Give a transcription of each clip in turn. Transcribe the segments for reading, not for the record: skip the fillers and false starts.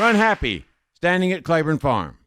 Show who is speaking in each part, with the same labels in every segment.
Speaker 1: Runhappy, standing at Claiborne Farm.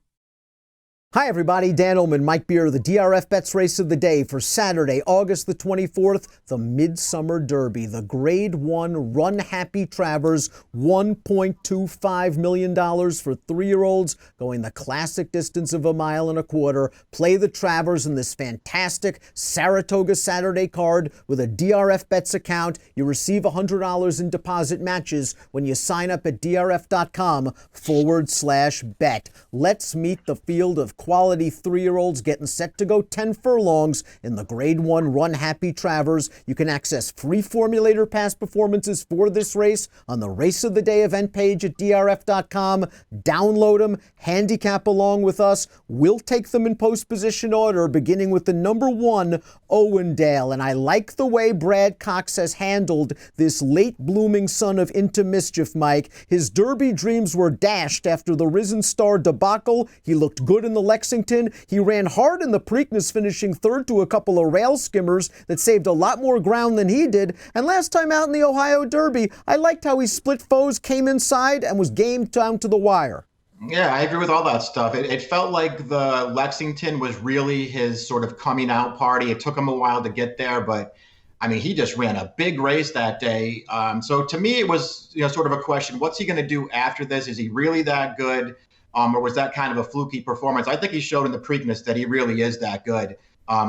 Speaker 2: Hi, everybody. Dan Illman, Mike Beer, the DRFBets race of the day for Saturday, August the 24th, the Midsummer Derby, the Grade 1 Runhappy Travers, $1.25 million for 3-year-olds going the classic distance of 1.25 miles. Play the Travers in this fantastic Saratoga Saturday card with a DRFBets account. You receive $100 in deposit matches when you sign up at drf.com/bet. Let's meet the field of quality 3-year-olds getting set to go 10 furlongs in the Grade 1 Runhappy Travers. You can access free formulator past performances for this race on the Race of the Day event page at drf.com. Download them, handicap along with us. We'll take them in post-position order, beginning with the number 1, Owendale. And I like the way Brad Cox has handled this late-blooming son of Into Mischief, Mike. His Derby dreams were dashed after the Risen Star debacle. He looked good in the Lexington. He ran hard in the Preakness, finishing third to a couple of rail skimmers that saved a lot more ground than he did. And last time out in the Ohio Derby, I liked how he split foes, came inside, and was gamed down to the wire.
Speaker 3: Yeah, I agree with all that stuff. It felt like the Lexington was really his sort of coming out party. It took him a while to get there, but I mean, he just ran a big race that day. So to me, it was sort of a question: what's he going to do after this? Is he really that good? Or was that kind of a fluky performance? I think he showed in the Preakness that he really is that good.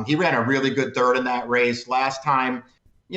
Speaker 3: He ran a really good third in that race. Last time,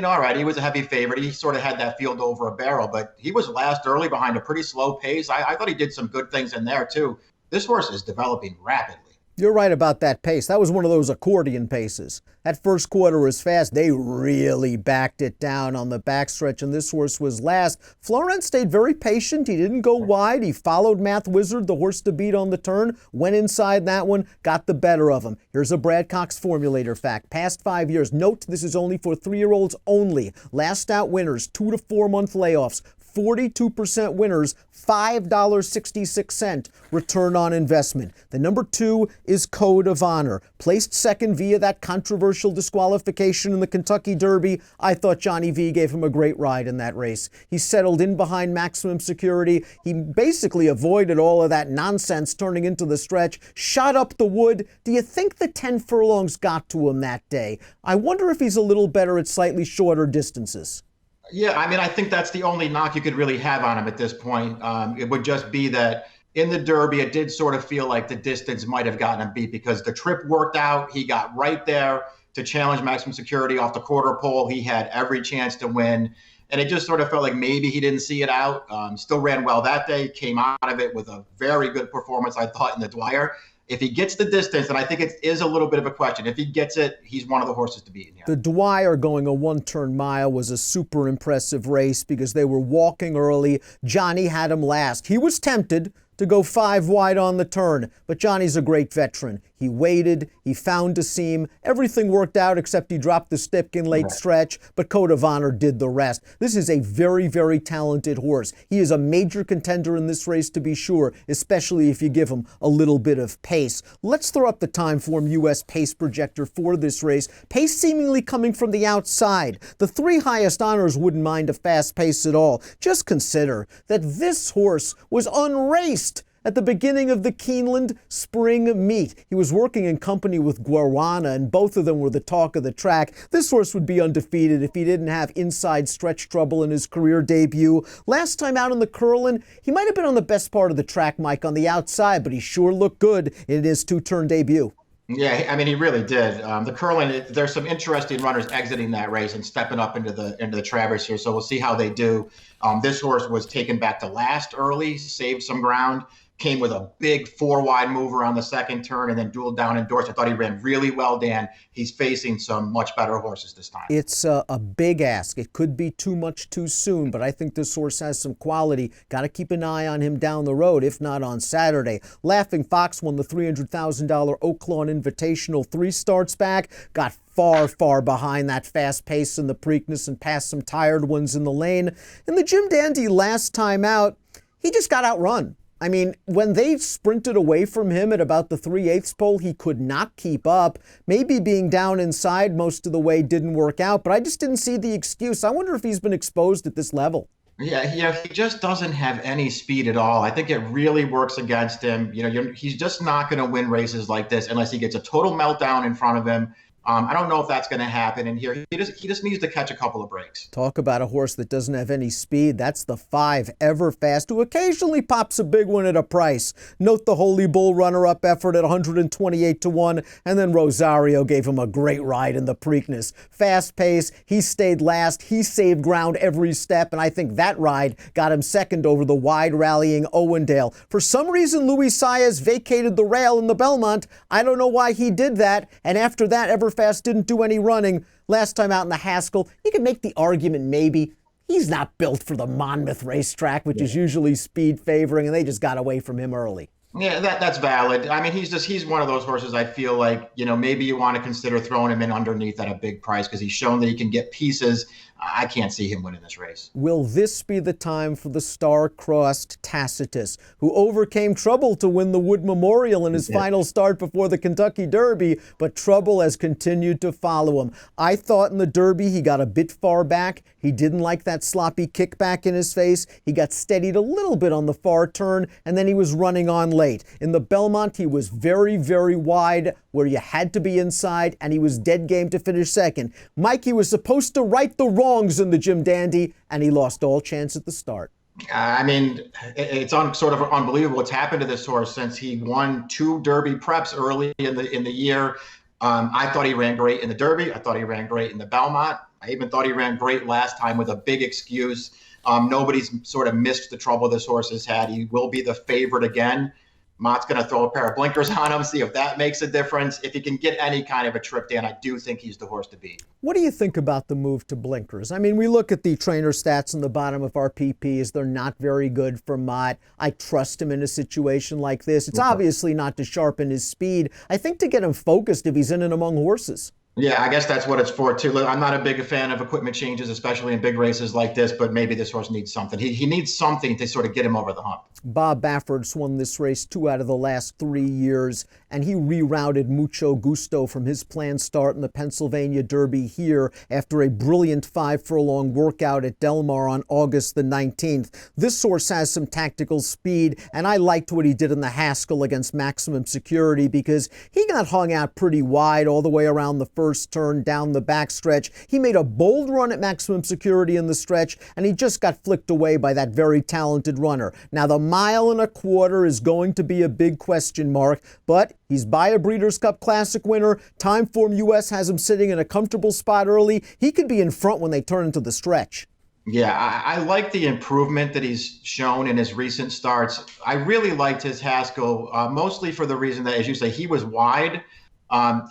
Speaker 3: all right, he was a heavy favorite. He sort of had that field over a barrel, but he was last early behind a pretty slow pace. I thought he did some good things in there, too. This horse is developing rapidly.
Speaker 2: You're right about that pace. That was one of those accordion paces. That first quarter was fast. They really backed it down on the backstretch, and this horse was last. Florent stayed very patient. He didn't go wide. He followed Math Wizard, the horse to beat on the turn, went inside that one, got the better of him. Here's a Brad Cox formulator fact. Past 5 years, note this is only for 3-year-olds only. Last out winners, 2 to 4 month layoffs. 42% winners, $5.66 return on investment. The number 2 is Code of Honor. Placed second via that controversial disqualification in the Kentucky Derby. I thought Johnny V gave him a great ride in that race. He settled in behind maximum security. He basically avoided all of that nonsense turning into the stretch, shot up the wood. Do you think the 10 furlongs got to him that day? I wonder if he's a little better at slightly shorter distances.
Speaker 3: Yeah, I mean, I think that's the only knock you could really have on him at this point. It would just be that in the Derby, it did sort of feel like the distance might have gotten him beat because the trip worked out. He got right there to challenge maximum security off the quarter pole. He had every chance to win. And it just sort of felt like maybe he didn't see it out. Still ran well that day, came out of it with a very good performance, I thought, in the Dwyer. If he gets the distance, and I think it is a little bit of a question, if he gets it, he's one of the horses to beat in here.
Speaker 2: The Dwyer going a one-turn mile was a super impressive race because they were walking early. Johnny had him last. He was tempted to go 5 wide on the turn, but Johnny's a great veteran. He waited, he found a seam, everything worked out except he dropped the stick in late stretch, but Code of Honor did the rest. This is a very, very talented horse. He is a major contender in this race to be sure, especially if you give him a little bit of pace. Let's throw up the Timeform US pace projector for this race. Pace seemingly coming from the outside. The 3 highest honors wouldn't mind a fast pace at all. Just consider that this horse was unraced at the beginning of the Keeneland Spring Meet. He was working in company with Guarana, and both of them were the talk of the track. This horse would be undefeated if he didn't have inside stretch trouble in his career debut. Last time out in the Curlin, he might have been on the best part of the track, Mike, on the outside, but he sure looked good in his 2-turn debut.
Speaker 3: Yeah, I mean, he really did. The Curlin, there's some interesting runners exiting that race and stepping up into the Travers here, so we'll see how they do. This horse was taken back to last early, saved some ground, came with a big 4-wide mover on the second turn and then dueled down in Dorset. I thought he ran really well, Dan. He's facing some much better horses this time.
Speaker 2: It's a big ask. It could be too much too soon, but I think this horse has some quality. Got to keep an eye on him down the road, if not on Saturday. Laughing Fox won the $300,000 Oaklawn Invitational 3 starts back. Got far behind that fast pace in the Preakness and passed some tired ones in the lane. In the Jim Dandy last time out, he just got outrun. I mean, when they sprinted away from him at about the 3/8 pole, he could not keep up. Maybe being down inside most of the way didn't work out, but I just didn't see the excuse. I wonder if he's been exposed at this level.
Speaker 3: Yeah, he just doesn't have any speed at all. I think it really works against him. He's just not going to win races like this unless he gets a total meltdown in front of him. I don't know if that's going to happen. And here he just needs to catch a couple of breaks.
Speaker 2: Talk about a horse that doesn't have any speed. That's the 5 Everfast, who occasionally pops a big one at a price. Note the Holy Bull runner-up effort at 128 to 1, and then Rosario gave him a great ride in the Preakness. Fast pace, he stayed last, he saved ground every step, and I think that ride got him second over the wide rallying Owendale. For some reason, Luis Saez vacated the rail in the Belmont. I don't know why he did that, and after that, Everfast didn't do any running. Last time out in the Haskell, you can make the argument maybe he's not built for the Monmouth racetrack, which is usually speed favoring, and they just got away from him early.
Speaker 3: Yeah, that's valid. I mean, he's one of those horses I feel like, maybe you want to consider throwing him in underneath at a big price because he's shown that he can get pieces. I can't see him winning this race.
Speaker 2: Will this be the time for the star-crossed Tacitus, who overcame trouble to win the Wood Memorial in his final start before the Kentucky Derby, but trouble has continued to follow him? I thought in the Derby he got a bit far back. He didn't like that sloppy kickback in his face. He got steadied a little bit on the far turn, and then he was running on late. In the Belmont, he was very, very wide, where you had to be inside, and he was dead game to finish second. Mikey was supposed to right the wrongs in the Jim Dandy, and he lost all chance at the start.
Speaker 3: I mean, it's sort of unbelievable what's happened to this horse since he won 2 Derby preps early in the year. I thought he ran great in the Derby. I thought he ran great in the Belmont. I even thought he ran great last time with a big excuse. Nobody's sort of missed the trouble this horse has had. He will be the favorite again. Mott's going to throw a pair of blinkers on him, see if that makes a difference. If he can get any kind of a trip down, I do think he's the horse to beat.
Speaker 2: What do you think about the move to blinkers? I mean, we look at the trainer stats on the bottom of our PPs. They're not very good for Mott. I trust him in a situation like this. It's obviously not to sharpen his speed. I think to get him focused if he's in and among horses.
Speaker 3: Yeah, I guess that's what it's for, too. I'm not a big fan of equipment changes, especially in big races like this, but maybe this horse needs something. He needs something to sort of get him over the hump.
Speaker 2: Bob Baffert's won this race 2 out of the last 3 years, and he rerouted Mucho Gusto from his planned start in the Pennsylvania Derby here after a brilliant 5-furlong workout at Del Mar on August the 19th. This horse has some tactical speed, and I liked what he did in the Haskell against Maximum Security because he got hung out pretty wide all the way around the first turn down the backstretch. He made a bold run at Maximum Security in the stretch, and he just got flicked away by that very talented runner. Now, the 1.25 miles is going to be a big question mark, but he's by a Breeders' Cup Classic winner. Timeform US has him sitting in a comfortable spot early. He could be in front when they turn into the stretch.
Speaker 3: Yeah, I like the improvement that he's shown in his recent starts. I really liked his Haskell, mostly for the reason that, as you say, he was wide.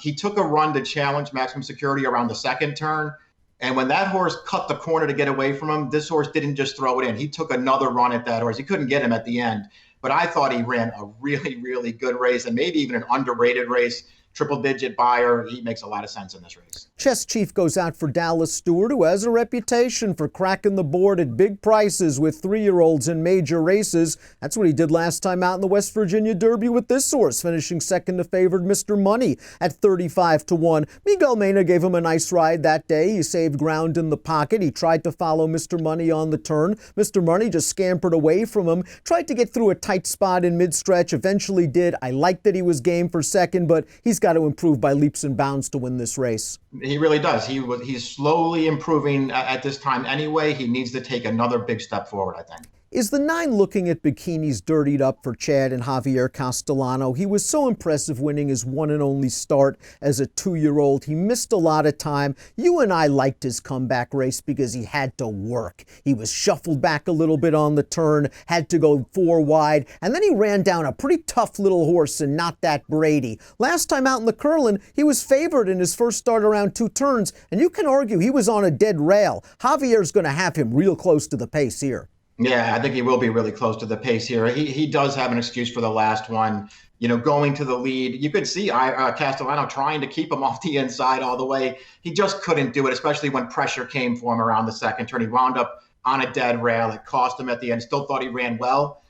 Speaker 3: He took a run to challenge Maximum Security around the second turn. And when that horse cut the corner to get away from him, this horse didn't just throw it in. He took another run at that horse. He couldn't get him at the end. But I thought he ran a really, really good race and maybe even an underrated race. Triple-digit buyer. He makes a lot of sense in this race.
Speaker 2: Chess Chief goes out for Dallas Stewart, who has a reputation for cracking the board at big prices with 3-year-olds in major races. That's what he did last time out in the West Virginia Derby with this horse, finishing second to favored Mr. Money at 35 to 1. Miguel Mena gave him a nice ride that day. He saved ground in the pocket. He tried to follow Mr. Money on the turn. Mr. Money just scampered away from him, tried to get through a tight spot in mid-stretch, eventually did. I liked that he was game for second, but he's got to improve by leaps and bounds to win this race.
Speaker 3: He really does. He's slowly improving at this time anyway. He needs to take another big step forward, I think.
Speaker 2: Is the 9 looking at bikinis dirtied up for Chad and Javier Castellano? He was so impressive winning his one and only start as a 2-year-old. He missed a lot of time. You and I liked his comeback race because he had to work. He was shuffled back a little bit on the turn, had to go 4 wide, and then he ran down a pretty tough little horse and Not That Brady. Last time out in the Curlin, he was favored in his first start around 2 turns, and you can argue he was on a dead rail. Javier's going to have him real close to the pace here.
Speaker 3: Yeah, I think he will be really close to the pace here. He does have an excuse for the last one, going to the lead. You could see Castellano trying to keep him off the inside all the way. He just couldn't do it, especially when pressure came for him around the second turn. He wound up on a dead rail. It cost him at the end. Still thought he ran well.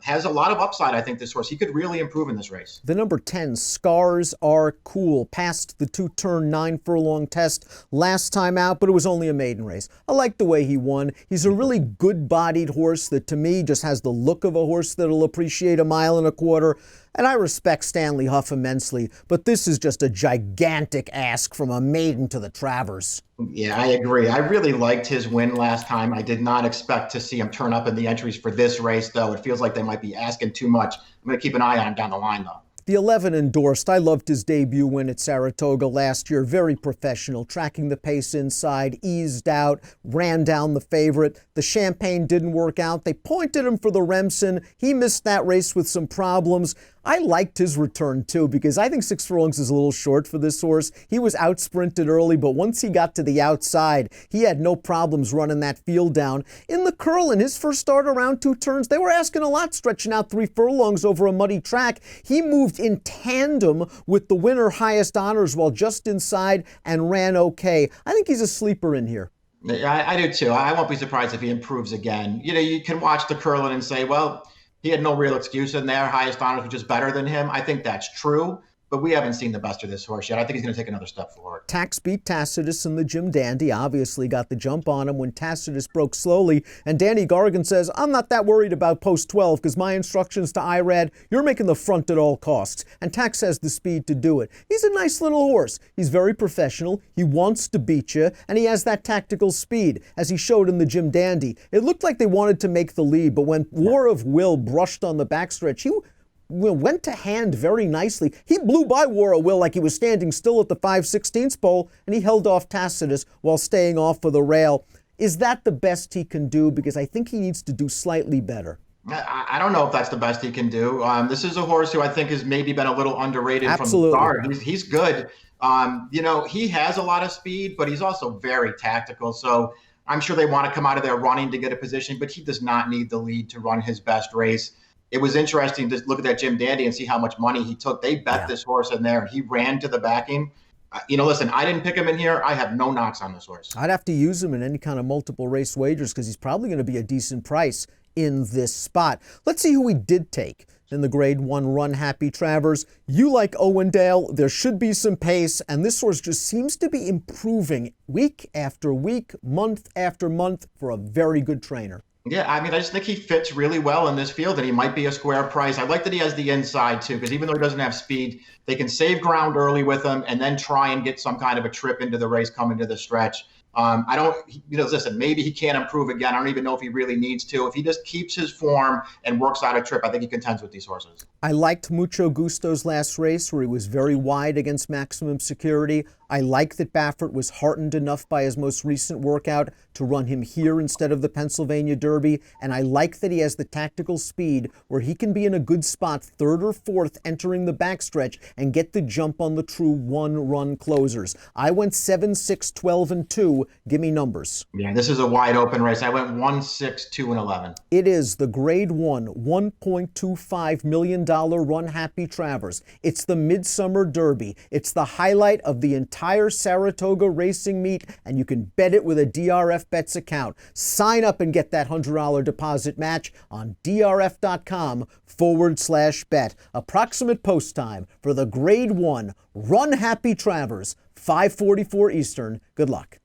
Speaker 3: Has a lot of upside, I think, this horse. He could really improve in this race.
Speaker 2: The number 10, Scars Are Cool, passed the 2-turn 9-furlong test last time out, but it was only a maiden race. I like the way he won. He's a really good-bodied horse that, to me, just has the look of a horse that'll appreciate a 1.25 miles. And I respect Stanley Huff immensely, but this is just a gigantic ask from a maiden to the Travers.
Speaker 3: Yeah, I agree. I really liked his win last time. I did not expect to see him turn up in the entries for this race, though. It feels like they might be asking too much. I'm going to keep an eye on him down the line, though.
Speaker 2: The 11 Endorsed. I loved his debut win at Saratoga last year. Very professional, tracking the pace inside, eased out, ran down the favorite. The Champagne didn't work out. They pointed him for the Remsen. He missed that race with some problems. I liked his return, too, because I think 6 furlongs is a little short for this horse. He was out-sprinted early, but once he got to the outside, he had no problems running that field down. In the Curl, in his first start around 2 turns, they were asking a lot, stretching out 3 furlongs over a muddy track. He moved in tandem with the winner Highest Honors while just inside and ran okay. I think he's a sleeper in here.
Speaker 3: Yeah, I do, too. I won't be surprised if he improves again. You know, you can watch the Curlin and say, well, he had no real excuse in there. Highest Honors was just better than him. I think that's true, but we haven't seen the best of this horse yet. I think he's going to take another step forward.
Speaker 2: Tax beat Tacitus in the Jim Dandy, obviously got the jump on him when Tacitus broke slowly, and Danny Gargan says, I'm not that worried about post 12 because my instructions to IRAD, you're making the front at all costs, and Tax has the speed to do it. He's a nice little horse. He's very professional, he wants to beat you, and he has that tactical speed, as he showed in the Jim Dandy. It looked like they wanted to make the lead, but when War of Will brushed on the backstretch, he went to hand very nicely. He blew by War of Will like he was standing still at the 5/16 pole, and he held off Tacitus while staying off of the rail. Is that the best he can do? Because I think he needs to do slightly better.
Speaker 3: I don't know if that's the best he can do. This is a horse who I think has maybe been a little underrated
Speaker 2: Absolutely.
Speaker 3: From the start. He's good. You know, he has a lot of speed, but he's also very tactical. So I'm sure they want to come out of there running to get a position, but he does not need the lead to run his best race. It was interesting to look at that Jim Dandy and see how much money he took. They bet this horse in there, and he ran to the backing. You know, listen, I didn't pick him in here. I have no knocks on this horse.
Speaker 2: I'd have to use him in any kind of multiple race wagers because he's probably going to be a decent price in this spot. Let's see who we did take in the Grade 1 Runhappy Travers. You like Owendale. There should be some pace, and this horse just seems to be improving week after week, month after month for a very good trainer.
Speaker 3: Yeah, I mean, I just think he fits really well in this field, and he might be a square price. I like that he has the inside, too, because even though he doesn't have speed, they can save ground early with him and then try and get some kind of a trip into the race coming to the stretch. Listen, maybe he can't improve again. I don't even know if he really needs to. If he just keeps his form and works out a trip, I think he contends with these horses.
Speaker 2: I liked Mucho Gusto's last race where he was very wide against Maximum Security. I like that Baffert was heartened enough by his most recent workout to run him here instead of the Pennsylvania Derby. And I like that he has the tactical speed where he can be in a good spot, 3rd or 4th, entering the backstretch and get the jump on the true one-run closers. I went 7, 6, 12, and 2. Give me numbers.
Speaker 3: Yeah, this is a wide open race. I went 1, 6, 2, and 11.
Speaker 2: It is the Grade 1, $1.25 million Runhappy Travers. It's the Midsummer Derby. It's the highlight of the entire Saratoga racing meet, and you can bet it with a DRFBets account. Sign up and get that $100 deposit match on drf.com/bet. Approximate post time for the Grade 1 Runhappy Travers, 5:44 Eastern. Good luck.